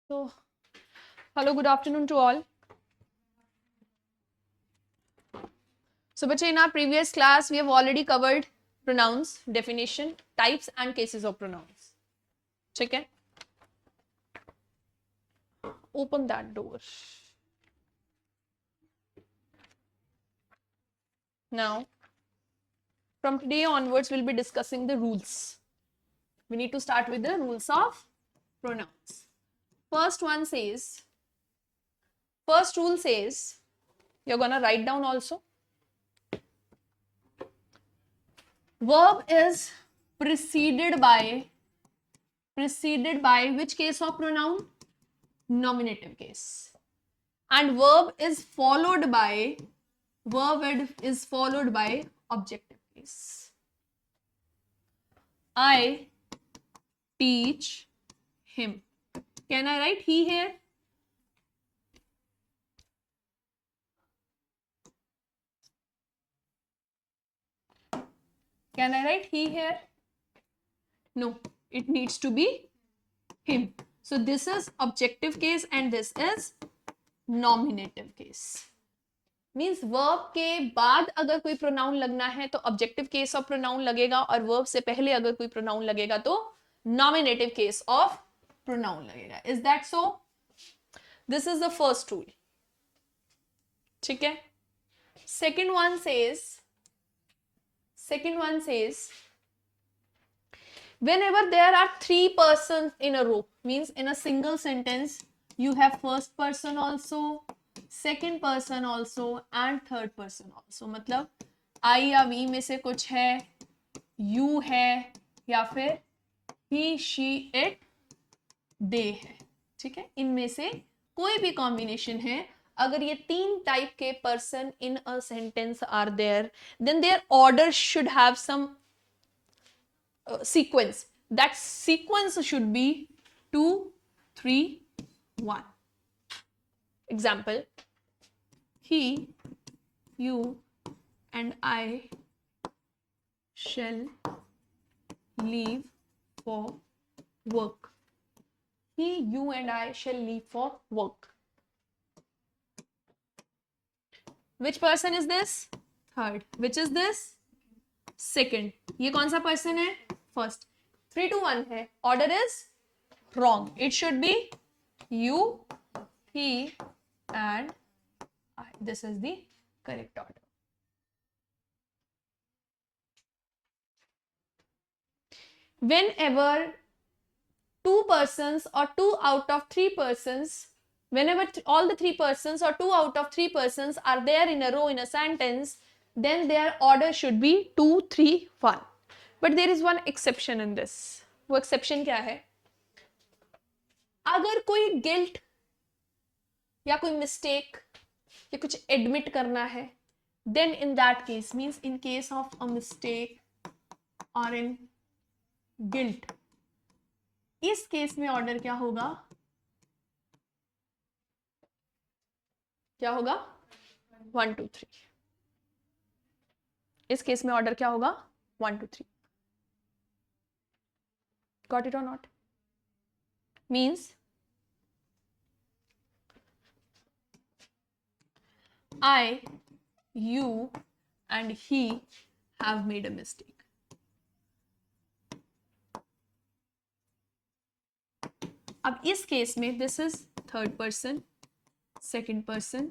So, hello, good afternoon to all. So, bache, in our previous class, we have already covered pronouns, definition, types, and cases of pronouns. Okay? Open that door. Now, from today onwards, we'll be discussing the rules. We need to start with the rules of pronouns. First rule says, you're gonna write down also. Verb is preceded by which case of pronoun? Nominative case. And verb is followed by objective case. I teach him. Can I write he here? Can I write he here? No, it needs to be him. So this is objective case and this is nominative case. Means verb के बाद अगर कोई pronoun लगना है तो objective case of pronoun लगेगा और verb से पहले अगर कोई प्रोनाउन लगेगा तो नॉमिनेटिव केस ऑफ प्रोनाउन लगेगा. Is that so? This is the first rule. ठीक है. Second one says whenever there are three persons in a row, means in a single sentence you have first person also, second person also and third person also. मतलब I या we में से कुछ है, you है या फिर he, she, it, they है. ठीक है. इनमें से कोई भी कॉम्बिनेशन है. अगर ये तीन टाइप के person in a sentence are there, then their order should have some sequence. That sequence should be 2, 3, 1. Example: he, you and I shall leave for work. He, you and I shall leave for work. Which person is this? Third. Which is this? Second. ये कौन सा person है? First. 3 to 1 है. Order is wrong. It should be you, he and I. This is the correct order. Whenever two persons or 2 out of 3 persons, whenever all the 3 persons or 2 out of 3 persons are there in a row in a sentence, then their order should be 2, 3, 1. But there is one exception in this. वो exception क्या है? अगर कोई guilt या कोई mistake या कुछ admit करना है, then in that case, means in case of a mistake और इन गिल्ट, इस केस में ऑर्डर क्या होगा? क्या होगा? 1, 2, 3. इस केस में ऑर्डर क्या होगा? 1, 2, 3. Got it or not? Means I, you and he have made a mistake. अब इस केस में this is third person, second person,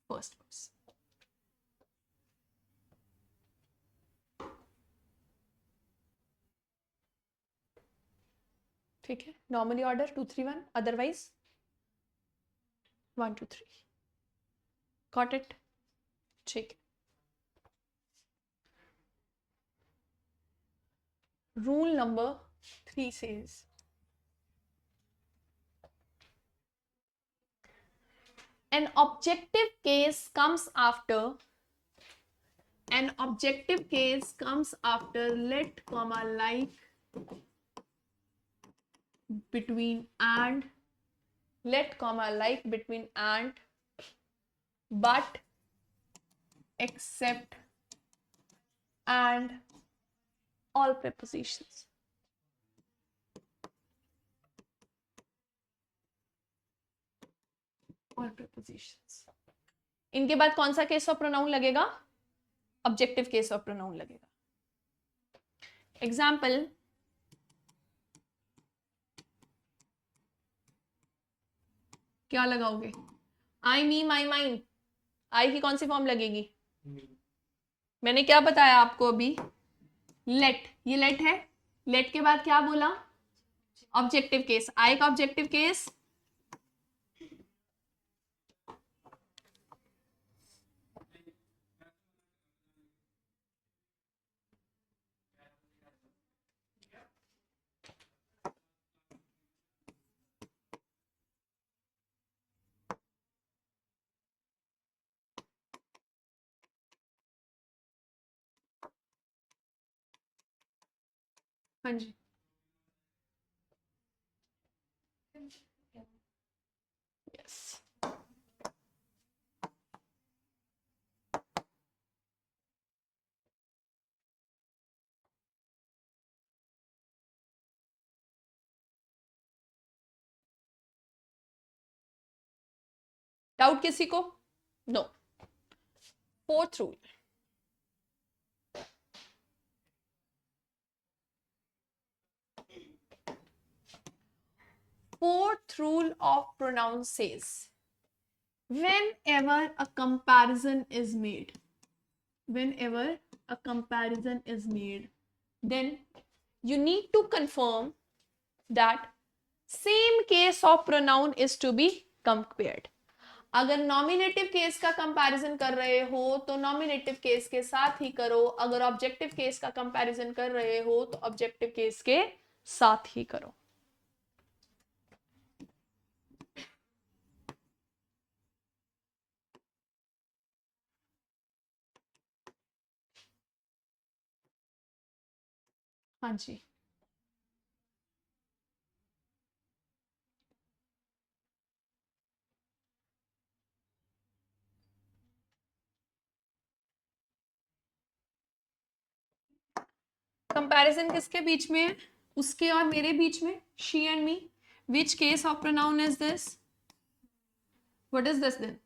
first person. ठीक है. Normally order 2, 3, 1, otherwise 1, 2, 3. Got it? ठीक है. Rule number 3 says an objective case comes after let, comma, like, between and, let, comma, like, between and, but, except, and all prepositions. Prepositions. इनके बाद कौन सा case of pronoun लगेगा? Objective case of pronoun लगेगा। Example, क्या लगाओगे? आई, मी, माई, mine. आई की कौन सी फॉर्म लगेगी? मैंने क्या बताया आपको अभी? लेट। ये लेट है। लेट के बाद क्या बोला? Objective case. आई का ऑब्जेक्टिव केस हाँ जी, यस। डाउट किसी को? No. Fourth rule, fourth rule of pronoun says, whenever a comparison is made, whenever a comparison is made, then you need to confirm that same case of pronoun is to be compared. अगर nominative case का comparison कर रहे हो तो nominative case के साथ ही करो, अगर ऑब्जेक्टिव केस का कंपैरिजन कर रहे हो तो ऑब्जेक्टिव केस के साथ ही करो। हाँ जी, कंपैरिजन किसके बीच में है? उसके और मेरे बीच में, she and me. Which case of pronoun is this? What is this then?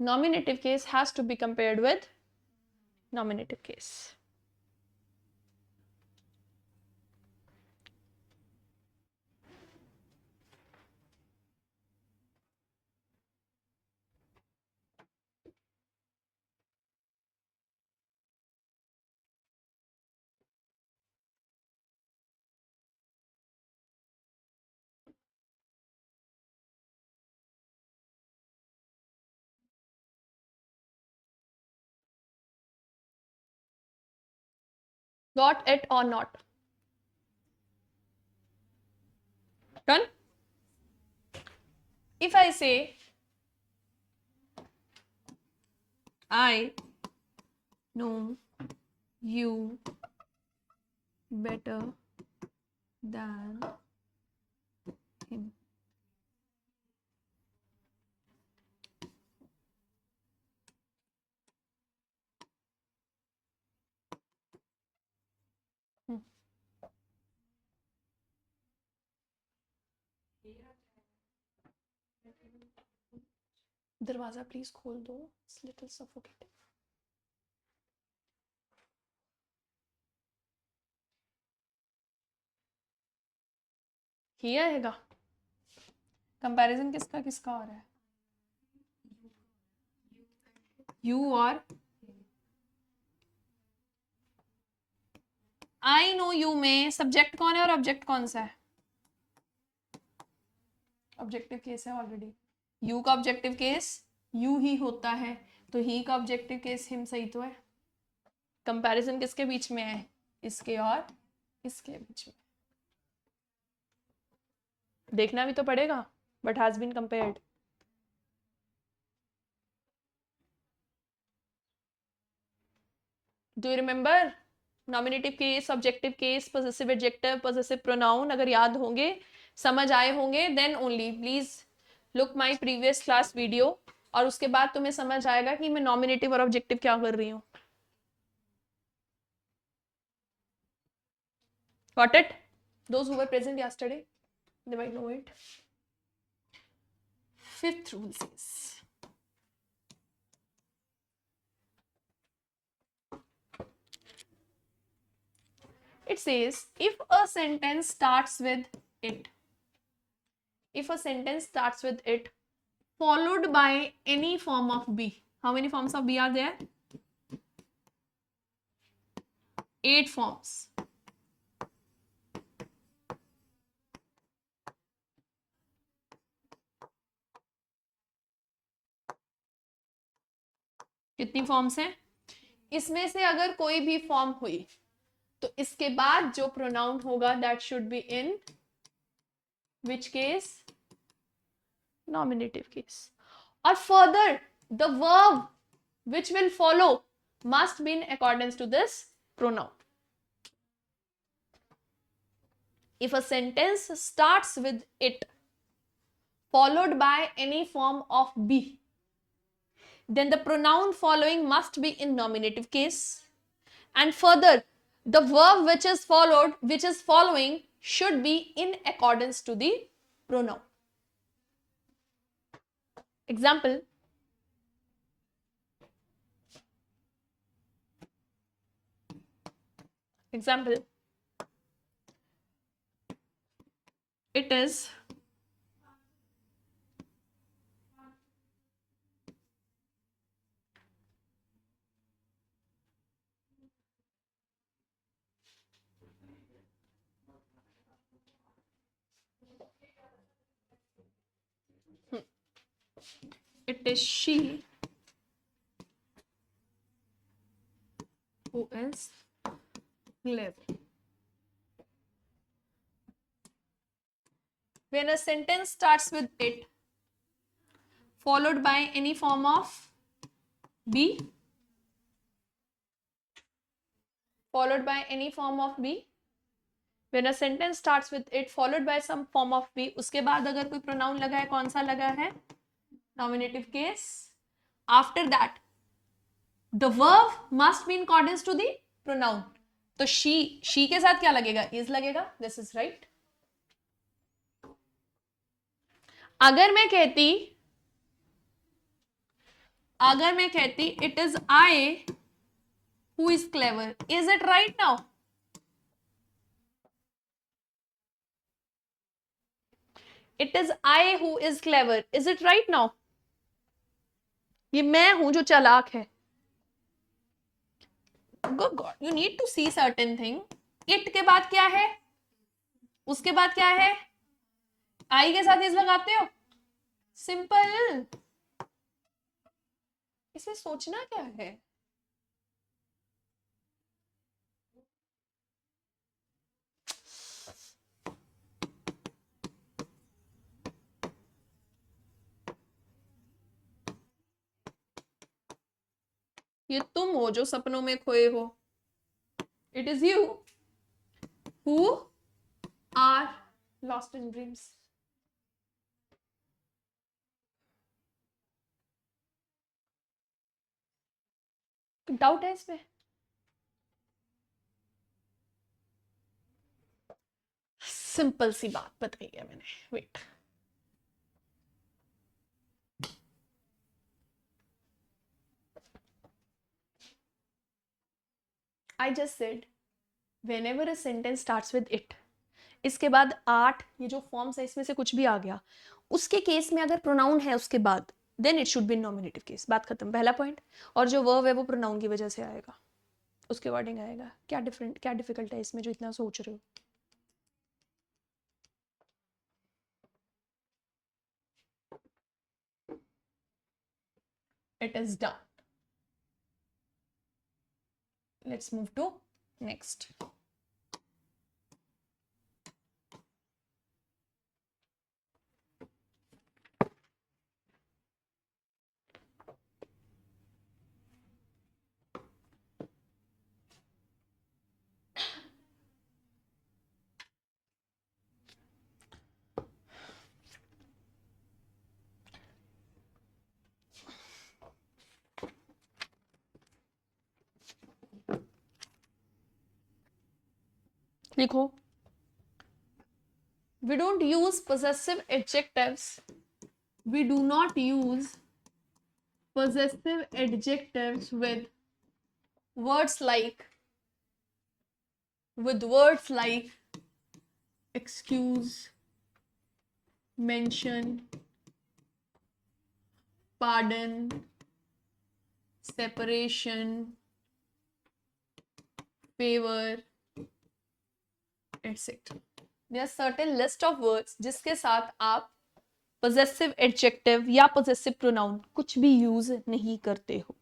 Nominative case has to be compared with nominative case. Got it or not? Done? If I say I know you better than him, दरवाजा please खोल दो, it's little suffocating. किया हैगा comparison किसका किसका हो रहा है? यू और आई नो यू में सब्जेक्ट कौन है और ऑब्जेक्ट कौन सा है? ऑब्जेक्टिव केस है ऑलरेडी। यू का ऑब्जेक्टिव केस यू ही होता है, तो ही का ऑब्जेक्टिव केस हिम सही तो है। कंपैरिजन किसके बीच में है? इसके और इसके बीच में। देखना भी तो पड़ेगा, but has been compared. Do you remember? Nominative case, objective case, possessive adjective, possessive pronoun अगर याद होंगे, समझ आए होंगे, then only please look my previous class video, और उसके बाद तुम्हें समझ आएगा कि मैं नॉमिनेटिव और ऑब्जेक्टिव क्या कर रही हूँ। Got it? Those who were present yesterday, they might know it. Fifth rule says, it says if a sentence starts with it, followed by any form of be. How many forms of be are there? 8 forms. कितनी forms हैं? इसमें से अगर कोई भी form हुई तो इसके बाद जो प्रोनाउन होगा that should be in which case? Nominative case. और further the verb which will follow must be in accordance to this pronoun. If a sentence starts with it followed by any form of be, then the pronoun following must be in nominative case, and further the verb which is following should be in accordance to the pronoun. Example, it is she who is clever. When a sentence starts with it followed by any form of be, when a sentence starts with it followed by some form of be, उसके बाद अगर कोई pronoun लगा है, कौन सा लगा है? Nominative case. After that the verb must be in accordance to the pronoun. तो शी के साथ क्या लगेगा? इज लगेगा. This is right. अगर मैं कहती it is I who is clever, is it right now? It is I who is clever. Is it right now? ये मैं हूं जो चालाक है. God, you need to see certain thing. It के बाद क्या है? उसके बाद क्या है? I के साथ इस लगाते हो? Simple. इसमें सोचना क्या है? ये तुम हो जो सपनों में खोए हो. It is you who are lost in dreams. Doubt है इसमें? सिंपल सी बात बताई है मैंने. Wait, I just said whenever a sentence starts with it, इसके बाद 8 ये जो फॉर्म्स है इसमें से कुछ भी आ गया, उसके केस में अगर प्रोनाउन है उसके बाद, then it should be nominative case. बात खत्म. पहला पॉइंट. और जो वर्ब है वो प्रोनाउन की वजह से आएगा, उसके अकॉर्डिंग आएगा. क्या डिफिकल्ट है इसमें जो इतना सोच रहे हो? It is done. Let's move to next. लिखो We don't use possessive adjectives. We do not use possessive adjectives words like with words like excuse, mention, pardon, separation, favor, etc. There are certain list of words जिसके साथ आप possessive adjective या possessive pronoun कुछ भी use नहीं करते हो.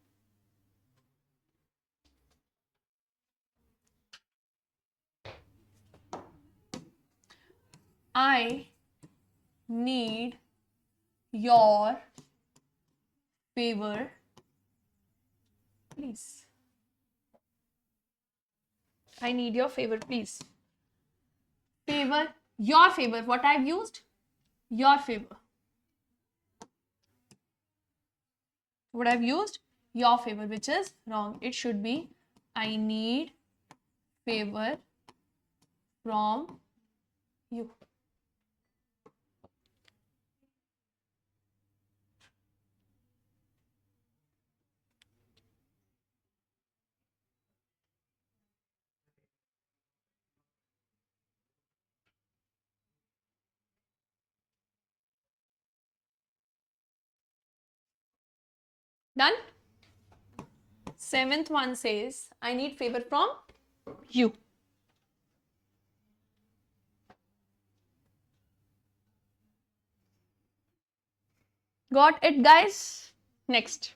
I need your favor, please. I need your favor, please. Favor, your favor. What I've used? Your favor. What I've used? Your favor, which is wrong. It should be I need favor from you. Done? Seventh one says, I need favor from you. Got it, guys? Next.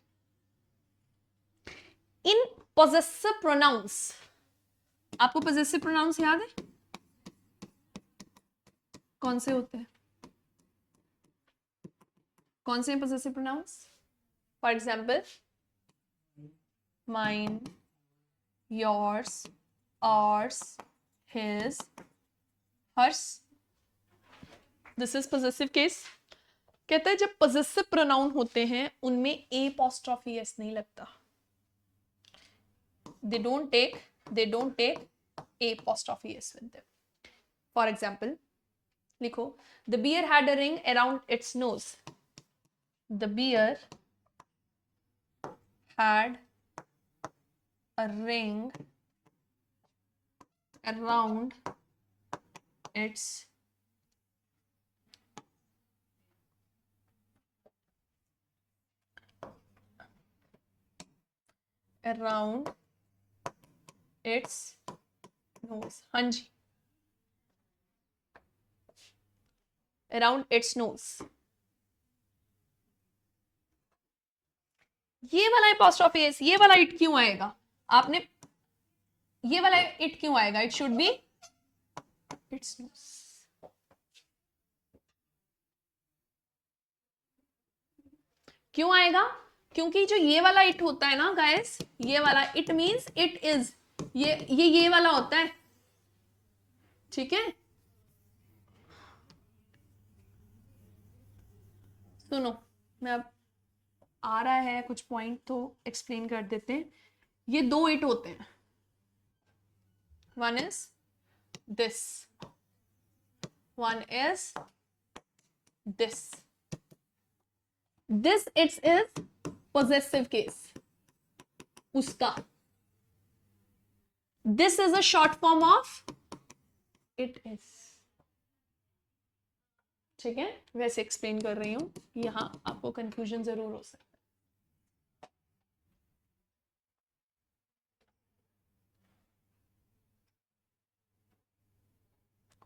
In possessive pronouns, आपको possessive pronouns याद है? कौन से होते हैं? कौन से possessive pronouns? For example, mine, yours, ours, his, hers. This is possessive case. कहता है जब possessive pronoun होते हैं उनमें apostrophe s नहीं लगता. They don't take apostrophe s with them. For example, लिखो, the bear had a ring around its nose. The bear had a ring around its nose. हाँ जी, around its nose. ये वाला apostrophe s, ये वाला it क्यों आएगा? आपने ये वाला it क्यों आएगा? It should be its nose. क्यों आएगा? क्योंकि जो ये वाला it होता है ना गाइस, ये वाला it means it is, ये वाला होता है, ठीक है? सुनो, मैं अब आ रहा है कुछ पॉइंट तो एक्सप्लेन कर देते हैं. ये दो it होते हैं. One is this, one is this. This it is possessive case. उसका. This is a short form of it is. ठीक है, वैसे एक्सप्लेन कर रही हूं, यहां आपको कंफ्यूजन जरूर हो सकता है.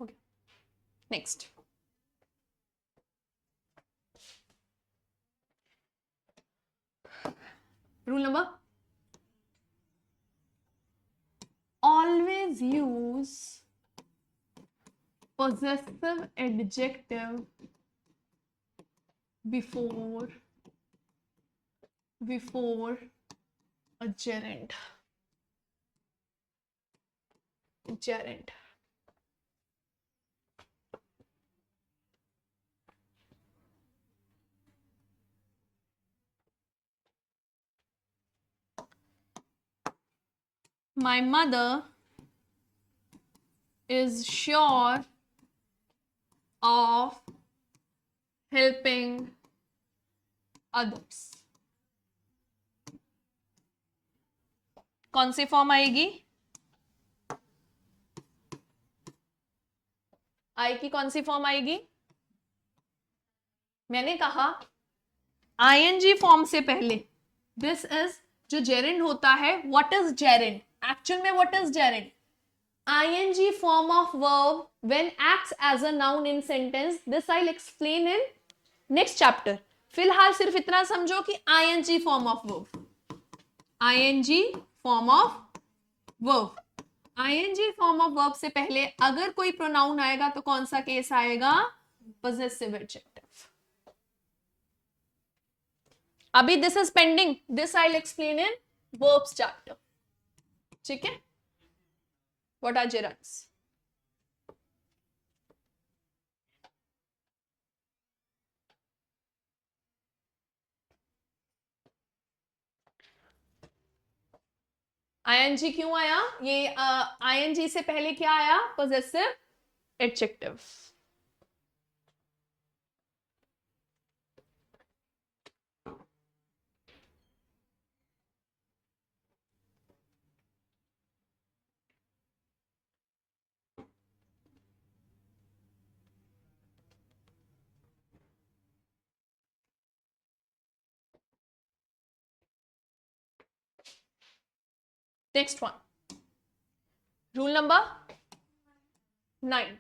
Okay, next. Rule number, always use possessive adjective before a gerund. Gerund. My mother is sure of helping others. कौन सी फॉर्म आएगी? आई की कौन सी फॉर्म आएगी? मैंने कहा आईएनजी फॉर्म से पहले दिस इज जो जेरेंड होता है. What is gerund? एक्चुअल में what is gerund? ing form of verb when acts as a noun in sentence. This I'll explain in next chapter. फिलहाल सिर्फ इतना समझो कि ing form of verb. ing form of verb. ing form of verb से पहले अगर कोई pronoun आएगा तो कौन सा केस आएगा? possessive adjective. अभी this is pending. This I'll explain in verbs chapter. ठीक है? What are gerunds? ing क्यों आया? ये ing से पहले क्या आया? possessive adjective. Next one. Rule number 9.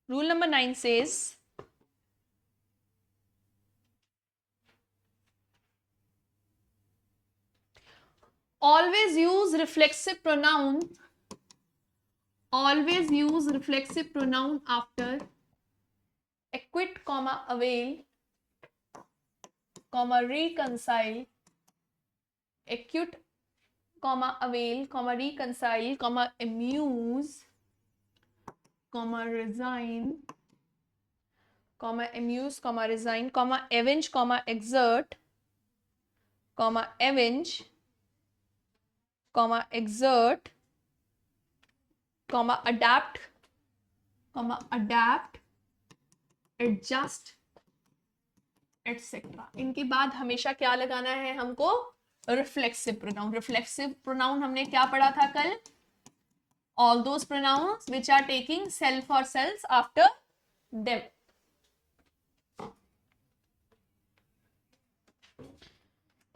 Rule number 9 says always use reflexive pronoun. Always use reflexive pronoun after acquit, comma avail, comma reconcile, acute, comma avail, comma reconcile, comma amuse, comma resign, comma amuse, comma resign, comma avenge, comma exert, comma avenge, comma exert, comma adapt, adjust, etc. इनके बाद हमेशा क्या लगाना है हमको? Reflexive pronoun. Reflexive pronoun हमने क्या पढ़ा था कल? All those pronouns which are taking self or selves after them.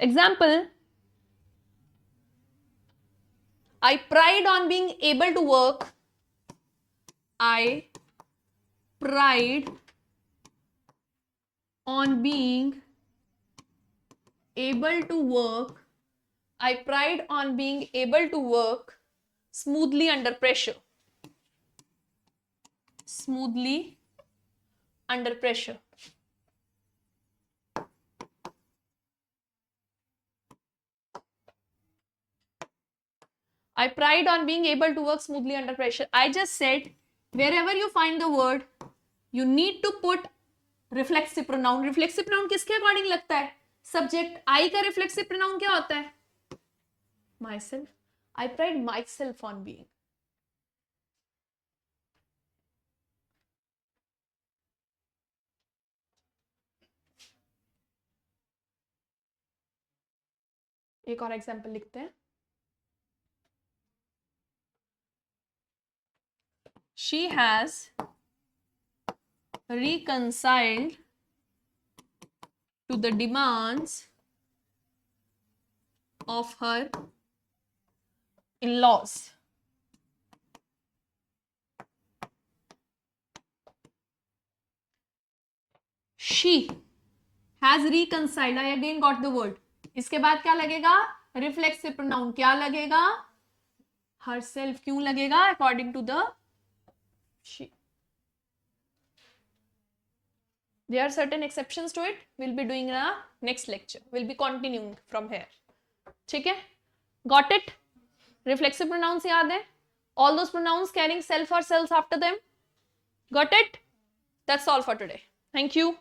Example: I pride on being able to work. I pride on being able to work. I pride on being able to work smoothly under pressure. Smoothly under pressure. I pride on being able to work smoothly under pressure. I just said wherever you find the word, you need to put reflexive pronoun. Reflexive pronoun किसके according लगता है? Subject. I का reflexive pronoun क्या होता है? Myself. I pride myself on being. एक और example लिखते हैं. She has reconciled to the demands of her in-laws. She has reconciled. I again got the word. इसके बाद क्या लगेगा? Reflexive pronoun. क्या लगेगा? herself. क्यों लगेगा? according to the she. There are certain exceptions to it. We'll be doing in our next lecture. We'll be continuing from here. ठीक है? Got it? Reflexive pronouns याद है? All those pronouns carrying self or selves after them. Got it? That's all for today. Thank you.